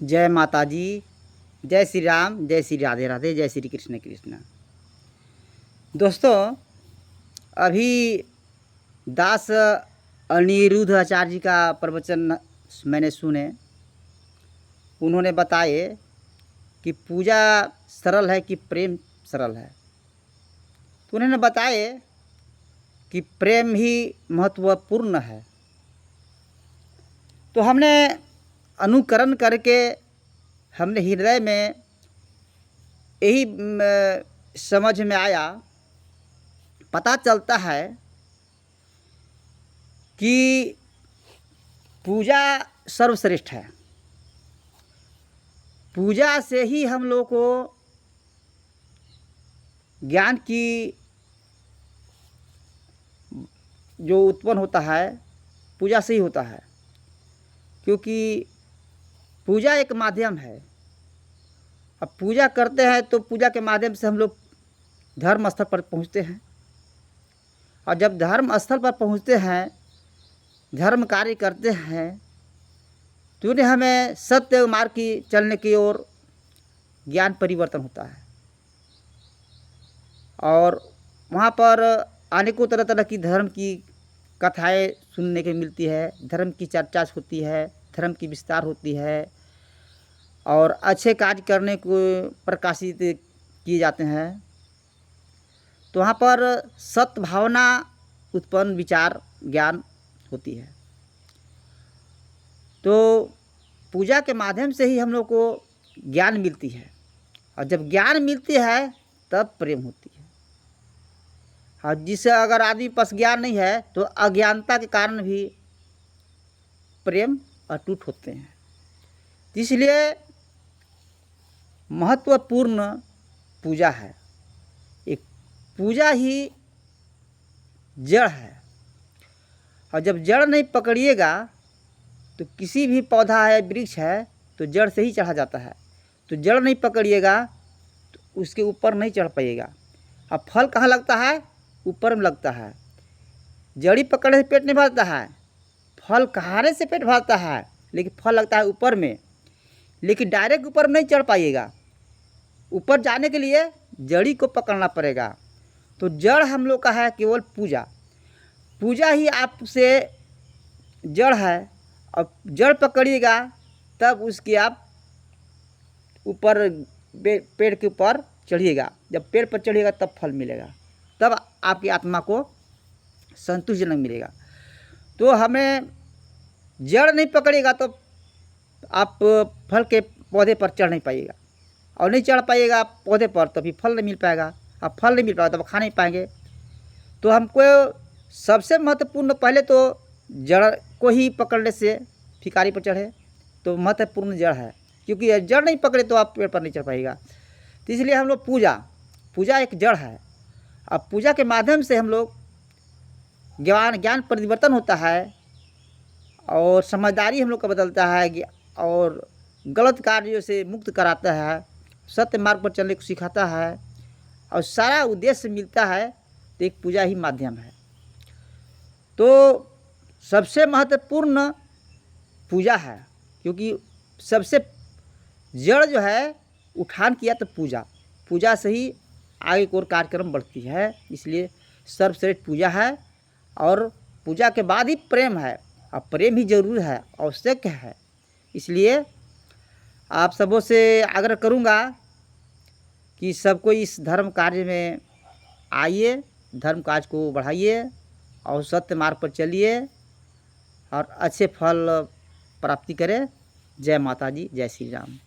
जय माता जी, जय श्री राम, जय श्री राधे राधे, जय श्री कृष्ण कृष्ण। दोस्तों, अभी दास अनिरुद्ध आचार्य जी का प्रवचन मैंने सुने। उन्होंने बताए कि पूजा सरल है कि प्रेम सरल है। तो उन्होंने बताए कि प्रेम ही महत्वपूर्ण है। तो हमने अनुकरण करके हमने हृदय में यही समझ में आया, पता चलता है कि पूजा सर्वश्रेष्ठ है। पूजा से ही हम लोग को ज्ञान की जो उत्पन्न होता है, पूजा से ही होता है। क्योंकि पूजा एक माध्यम है। अब पूजा करते हैं तो पूजा के माध्यम से हम लोग धर्म स्थल पर पहुंचते हैं, और जब धर्म स्थल पर पहुंचते हैं, धर्म कार्य करते हैं, तो उन्हें हमें सत्य मार्ग की चलने की ओर ज्ञान परिवर्तन होता है। और वहाँ पर अनेकों तरह तरह की धर्म की कथाएं सुनने को मिलती है, धर्म की चर्चा होती है, धर्म की विस्तार होती है, और अच्छे कार्य करने को प्रकाशित किए जाते हैं। तो वहाँ पर सत्य भावना उत्पन्न, विचार, ज्ञान होती है। तो पूजा के माध्यम से ही हम लोग को ज्ञान मिलती है, और जब ज्ञान मिलती है तब प्रेम होती है। और जिसे अगर आदमी पास ज्ञान नहीं है तो अज्ञानता के कारण भी प्रेम अटूट होते हैं। इसलिए महत्वपूर्ण पूजा है। एक पूजा ही जड़ है, और जब जड़ नहीं पकड़िएगा तो किसी भी पौधा है, वृक्ष है, तो जड़ से ही चढ़ा जाता है। तो जड़ नहीं पकड़िएगा तो उसके ऊपर नहीं चढ़ पाइएगा। अब फल कहाँ लगता है? ऊपर में लगता है। जड़ी पकड़ने से पेट नहीं भरता है, फल खाने से पेट भरता है, लेकिन फल लगता है ऊपर में। लेकिन डायरेक्ट ऊपर में नहीं चढ़ पाइएगा। ऊपर जाने के लिए जड़ी को पकड़ना पड़ेगा। तो जड़ हम लोग का है केवल पूजा। पूजा ही आपसे जड़ है, और जड़ पकड़िएगा तब उसकी आप ऊपर पेड़ के ऊपर चढ़िएगा। जब पेड़ पर चढ़िएगा तब फल मिलेगा, तब आपकी आत्मा को संतुष्टिजनक मिलेगा। तो हमें जड़ नहीं पकड़ेगा तो आप फल के पौधे पर चढ़ नहीं पाइएगा, और नहीं चढ़ पाइएगा पौधे पर तो भी फल नहीं मिल पाएगा। अब फल नहीं मिल पाएगा तो खा नहीं पाएंगे। तो हमको सबसे महत्वपूर्ण, पहले तो जड़ को ही पकड़ने से फिकारी पर चढ़े तो महत्वपूर्ण जड़ है, क्योंकि जड़ नहीं पकड़े तो आप पेड़ पर नहीं चढ़ पाइएगा। तो इसलिए हम लोग पूजा एक जड़ है। अब पूजा के माध्यम से हम लोग ज्ञान परिवर्तन होता है, और समझदारी हम लोग का बदलता है, और गलत कार्यों से मुक्त कराता है, सत्य मार्ग पर चलने को सिखाता है, और सारा उद्देश्य मिलता है। तो एक पूजा ही माध्यम है। तो सबसे महत्वपूर्ण पूजा है, क्योंकि सबसे जड़ जो है उठान किया तो पूजा से ही आगे की ओर कार्यक्रम बढ़ती है। इसलिए सर्वश्रेष्ठ पूजा है, और पूजा के बाद ही प्रेम है, और प्रेम ही जरूर है, आवश्यक है। इसलिए आप सबों से आग्रह करूँगा कि सबको इस धर्म कार्य में आइए, धर्म कार्य को बढ़ाइए, और सत्य मार्ग पर चलिए, और अच्छे फल प्राप्ति करें। जय माता जी, जय श्री राम।